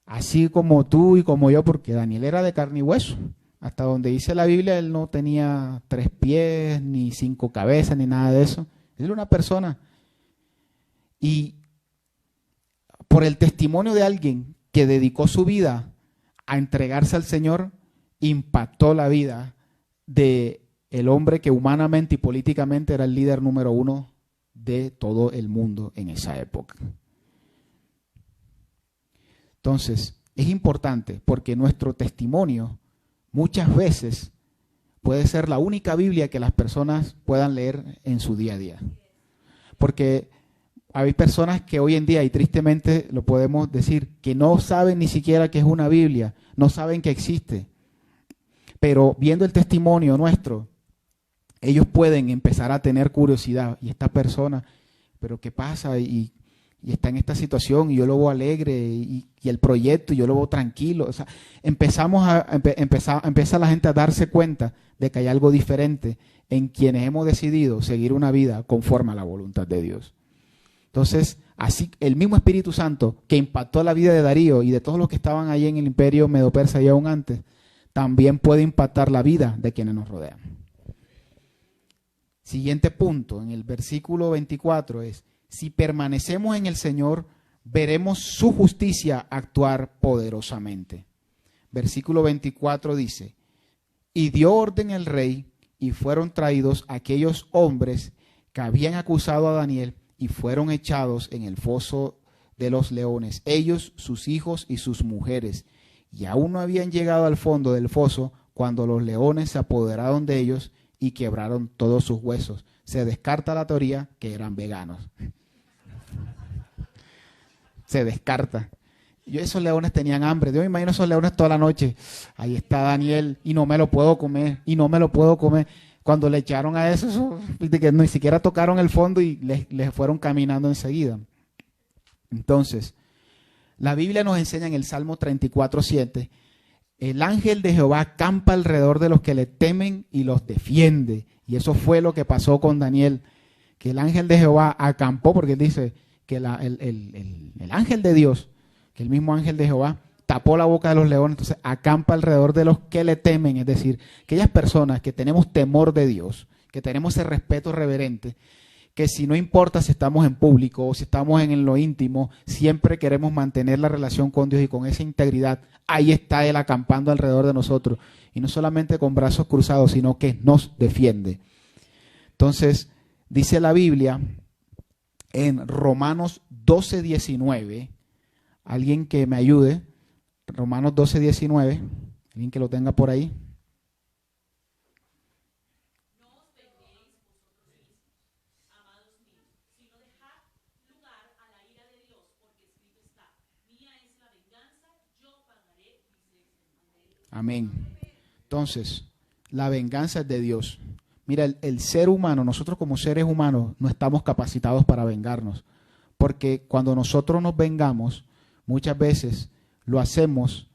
así como tú y como yo, porque Daniel era de carne y hueso, hasta donde dice la Biblia, él no tenía 3 pies, ni 5 cabezas, ni nada de eso. Él era una persona. Y por el testimonio de alguien que dedicó su vida a entregarse al Señor, impactó la vida de el hombre que humanamente y políticamente era el líder número 1 de todo el mundo en esa época. Entonces, es importante porque nuestro testimonio muchas veces puede ser la única Biblia que las personas puedan leer en su día a día. Porque hay personas que hoy en día, y tristemente lo podemos decir, que no saben ni siquiera qué es una Biblia, no saben que existe. Pero viendo el testimonio nuestro, ellos pueden empezar a tener curiosidad. Y esta persona pero ¿qué pasa? Y está en esta situación y yo lo veo alegre y el proyecto y yo lo veo tranquilo. O sea, empieza la gente a darse cuenta de que hay algo diferente en quienes hemos decidido seguir una vida conforme a la voluntad de Dios. Entonces, así el mismo Espíritu Santo que impactó la vida de Darío y de todos los que estaban allí en el imperio medo-persa y aún antes, también puede impactar la vida de quienes nos rodean. Siguiente punto, en el versículo 24 es: si permanecemos en el Señor, veremos su justicia actuar poderosamente. Versículo 24 dice: y dio orden el rey, y fueron traídos aquellos hombres que habían acusado a Daniel, y fueron echados en el foso de los leones, ellos, sus hijos y sus mujeres. Y aún no habían llegado al fondo del foso cuando los leones se apoderaron de ellos y quebraron todos sus huesos. Se descarta la teoría que eran veganos. Se descarta. Esos leones tenían hambre. Yo me imagino esos leones toda la noche. Ahí está Daniel y no me lo puedo comer, y no me lo puedo comer. Cuando le echaron a eso, que ni siquiera tocaron el fondo y les fueron caminando enseguida. Entonces, la Biblia nos enseña en el Salmo 34:7, el ángel de Jehová acampa alrededor de los que le temen y los defiende. Y eso fue lo que pasó con Daniel, que el ángel de Jehová acampó, porque él dice que el ángel de Dios, que el mismo ángel de Jehová tapó la boca de los leones, entonces acampa alrededor de los que le temen, es decir, aquellas personas que tenemos temor de Dios, que tenemos ese respeto reverente, que si no importa si estamos en público o si estamos en lo íntimo, siempre queremos mantener la relación con Dios y con esa integridad. Ahí está Él acampando alrededor de nosotros, y no solamente con brazos cruzados, sino que nos defiende. Entonces, dice la Biblia en Romanos 12:19, alguien que me ayude, Romanos 12:19, alguien que lo tenga por ahí. No os venguéis vosotros mismos, amados míos, sino dejad lugar a la ira de Dios, porque escrito está: mía es la venganza, yo pagaré, dice el Señor. Amén. Entonces, la venganza es de Dios. Mira, el ser humano, nosotros como seres humanos no estamos capacitados para vengarnos, porque cuando nosotros nos vengamos, muchas veces lo hacemos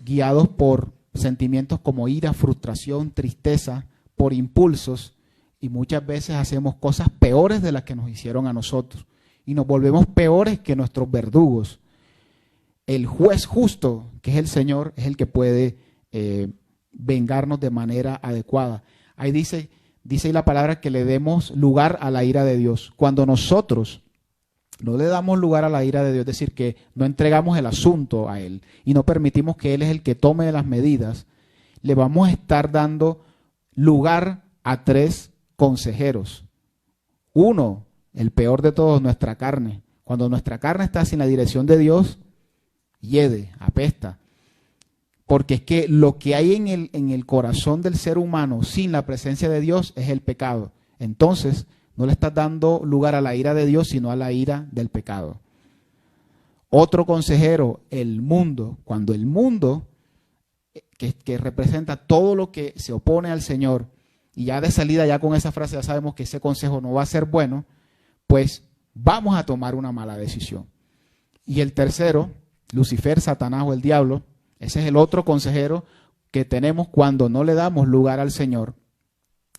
guiados por sentimientos como ira, frustración, tristeza, por impulsos, y muchas veces hacemos cosas peores de las que nos hicieron a nosotros y nos volvemos peores que nuestros verdugos. El juez justo, que es el Señor, es el que puede vengarnos de manera adecuada. Ahí dice la palabra que le demos lugar a la ira de Dios. Cuando nosotros no le damos lugar a la ira de Dios, es decir, que no entregamos el asunto a Él y no permitimos que Él es el que tome las medidas, le vamos a estar dando lugar a tres consejeros. Uno, el peor de todos, nuestra carne. Cuando nuestra carne está sin la dirección de Dios, hiede, apesta. Porque es que lo que hay en el corazón del ser humano sin la presencia de Dios es el pecado. Entonces, no le estás dando lugar a la ira de Dios, sino a la ira del pecado. Otro consejero, el mundo. Cuando el mundo, que representa todo lo que se opone al Señor, y ya de salida, ya con esa frase ya sabemos que ese consejo no va a ser bueno, pues vamos a tomar una mala decisión. Y el tercero, Lucifer, Satanás o el diablo, ese es el otro consejero que tenemos cuando no le damos lugar al Señor.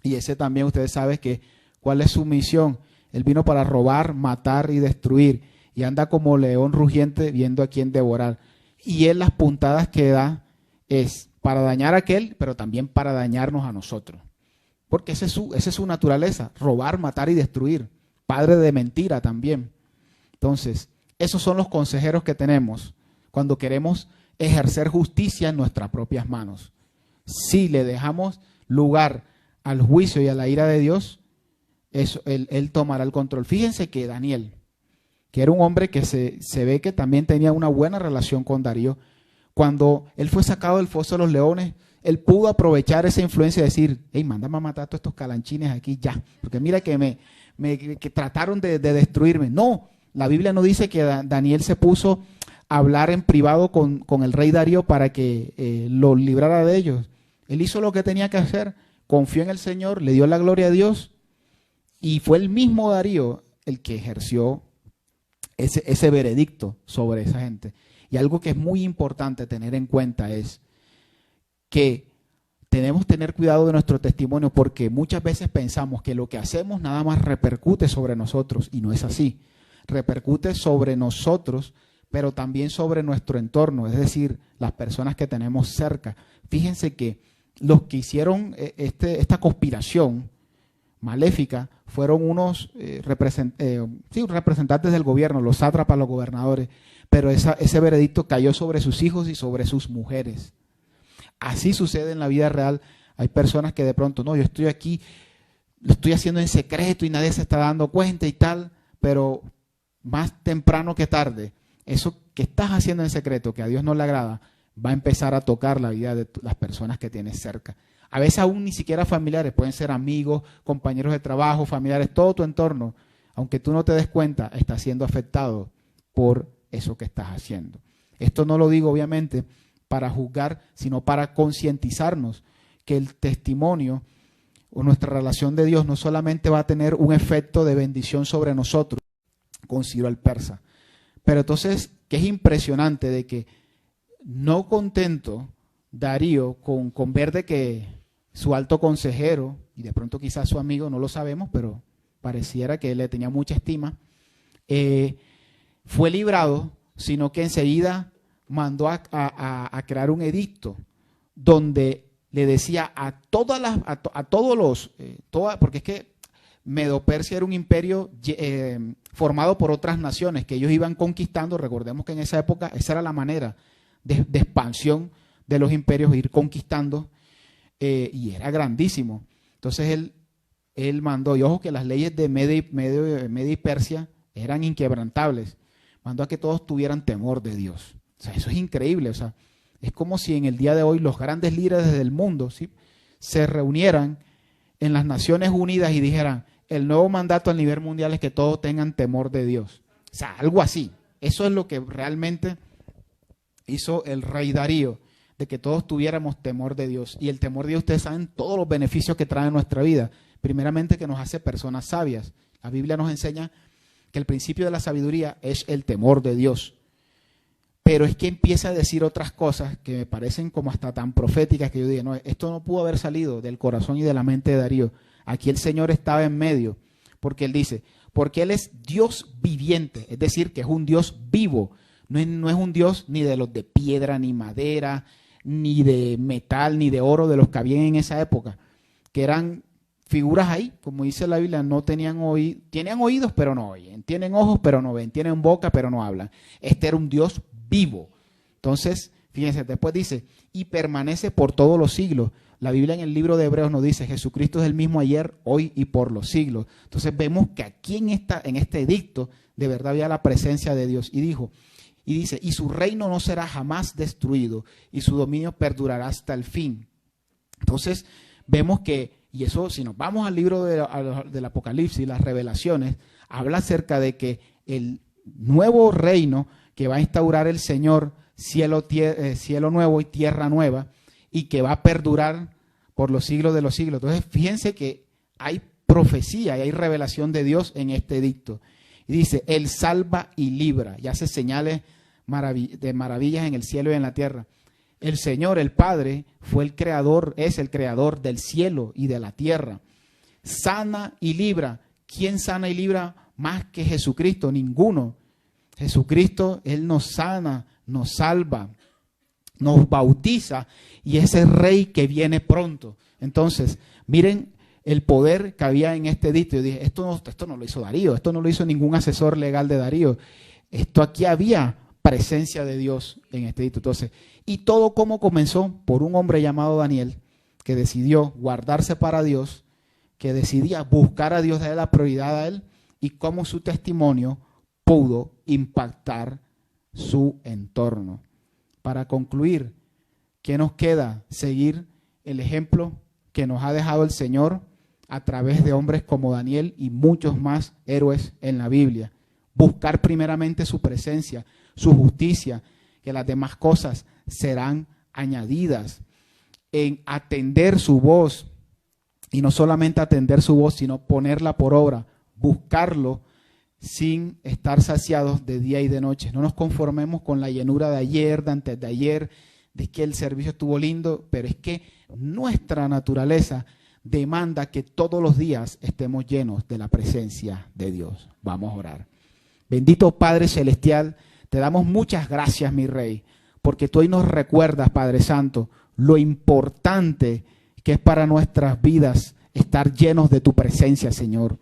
Y ese también ustedes saben que ¿cuál es su misión? Él vino para robar, matar y destruir. Y anda como león rugiente viendo a quién devorar. Y él las puntadas que da es para dañar a aquel, pero también para dañarnos a nosotros. Porque esa es su naturaleza, robar, matar y destruir. Padre de mentira también. Entonces, esos son los consejeros que tenemos cuando queremos ejercer justicia en nuestras propias manos. Si le dejamos lugar al juicio y a la ira de Dios, él tomará el control. Fíjense que Daniel, que era un hombre que se ve que también tenía una buena relación con Darío, cuando él fue sacado del foso de los leones, él pudo aprovechar esa influencia y decir: hey, mándame a matar a todos estos calanchines aquí ya, porque mira que que trataron de destruirme. No, la Biblia no dice que Daniel se puso a hablar en privado con el rey Darío para que lo librara de ellos. Él hizo lo que tenía que hacer, confió en el Señor, le dio la gloria a Dios, y fue el mismo Darío el que ejerció ese veredicto sobre esa gente. Y algo que es muy importante tener en cuenta es que tenemos que tener cuidado de nuestro testimonio, porque muchas veces pensamos que lo que hacemos nada más repercute sobre nosotros, y no es así. Repercute sobre nosotros, pero también sobre nuestro entorno, es decir, las personas que tenemos cerca. Fíjense que los que hicieron esta conspiración maléfica fueron unos representantes del gobierno, los sátrapas, los gobernadores, pero ese veredicto cayó sobre sus hijos y sobre sus mujeres. Así sucede en la vida real. Hay personas que de pronto, no, yo estoy aquí, lo estoy haciendo en secreto y nadie se está dando cuenta y tal, pero más temprano que tarde, eso que estás haciendo en secreto, que a Dios no le agrada, va a empezar a tocar la vida de las personas que tienes cerca. A veces aún ni siquiera familiares, pueden ser amigos, compañeros de trabajo, familiares, todo tu entorno, aunque tú no te des cuenta, está siendo afectado por eso que estás haciendo. Esto no lo digo obviamente para juzgar, sino para concientizarnos que el testimonio o nuestra relación de Dios no solamente va a tener un efecto de bendición sobre nosotros, con Ciro el persa, pero entonces que es impresionante de que no contento Darío con ver de que su alto consejero, y de pronto quizás su amigo, no lo sabemos, pero pareciera que le tenía mucha estima, fue librado, sino que enseguida mandó a crear un edicto donde le decía a todos los, porque es que Medo-Persia era un imperio formado por otras naciones que ellos iban conquistando. Recordemos que en esa época esa era la manera de expansión de los imperios, ir conquistando, y era grandísimo. Entonces él mandó, y ojo que las leyes de Media y Persia eran inquebrantables, mandó a que todos tuvieran temor de Dios. O sea, eso es increíble. O sea, es como si en el día de hoy los grandes líderes del mundo, ¿sí?, se reunieran en las Naciones Unidas y dijeran, el nuevo mandato a nivel mundial es que todos tengan temor de Dios. O sea, algo así. Eso es lo que realmente hizo el rey Darío, de que todos tuviéramos temor de Dios. Y el temor de Dios, ustedes saben todos los beneficios que trae en nuestra vida. Primeramente, que nos hace personas sabias. La Biblia nos enseña que el principio de la sabiduría es el temor de Dios. Pero es que empieza a decir otras cosas que me parecen como hasta tan proféticas, que yo dije, no, esto no pudo haber salido del corazón y de la mente de Darío. Aquí el Señor estaba en medio, porque Él dice, porque Él es Dios viviente, es decir, que es un Dios vivo. No es un Dios ni de los de piedra, ni madera, ni de metal, ni de oro, de los que habían en esa época, que eran figuras ahí, como dice la Biblia, no tenían oídos, tienen oídos pero no oyen, tienen ojos pero no ven, tienen boca pero no hablan. Este era un Dios vivo. Entonces, fíjense, después dice, y permanece por todos los siglos. La Biblia en el libro de Hebreos nos dice, Jesucristo es el mismo ayer, hoy y por los siglos. Entonces vemos que aquí en este edicto de verdad había la presencia de Dios. Y dice, y su reino no será jamás destruido, y su dominio perdurará hasta el fin. Entonces vemos que, y eso si nos vamos al libro del Apocalipsis, las revelaciones, habla acerca de que el nuevo reino que va a instaurar el Señor, cielo nuevo y tierra nueva, y que va a perdurar por los siglos de los siglos. Entonces, fíjense que hay profecía y hay revelación de Dios en este edicto. Y dice, Él salva y libra, y hace señales de maravillas en el cielo y en la tierra. El Señor, el Padre, es el creador del cielo y de la tierra. Sana y libra. ¿Quién sana y libra más que Jesucristo? Ninguno. Jesucristo, Él nos sana, nos salva, nos bautiza, y es el Rey que viene pronto. Entonces, miren el poder que había en este edicto. Yo dije, esto no lo hizo Darío, esto no lo hizo ningún asesor legal de Darío. Esto aquí había presencia de Dios en este edicto. Entonces, y todo como comenzó por un hombre llamado Daniel, que decidió guardarse para Dios, que decidía buscar a Dios, darle la prioridad a Él, y cómo su testimonio pudo impactar su entorno. Para concluir, ¿qué nos queda? Seguir el ejemplo que nos ha dejado el Señor a través de hombres como Daniel y muchos más héroes en la Biblia. Buscar primeramente su presencia, su justicia, que las demás cosas serán añadidas. En atender su voz, y no solamente atender su voz, sino ponerla por obra, buscarlo, sin estar saciados de día y de noche. No nos conformemos con la llenura de ayer, de antes de ayer, de que el servicio estuvo lindo, pero es que nuestra naturaleza demanda que todos los días estemos llenos de la presencia de Dios. Vamos a orar. Bendito Padre Celestial, te damos muchas gracias, mi Rey, porque tú hoy nos recuerdas, Padre Santo, lo importante que es para nuestras vidas estar llenos de tu presencia, Señor.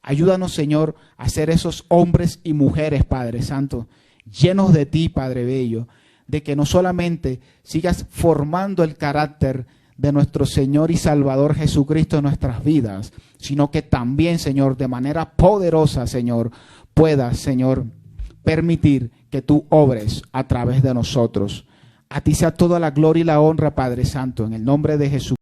Ayúdanos, Señor, a ser esos hombres y mujeres, Padre Santo, llenos de ti, Padre Bello, de que no solamente sigas formando el carácter de nuestro Señor y Salvador Jesucristo en nuestras vidas, sino que también, Señor, de manera poderosa, Señor, puedas, Señor, permitir que tú obres a través de nosotros. A ti sea toda la gloria y la honra, Padre Santo, en el nombre de Jesús.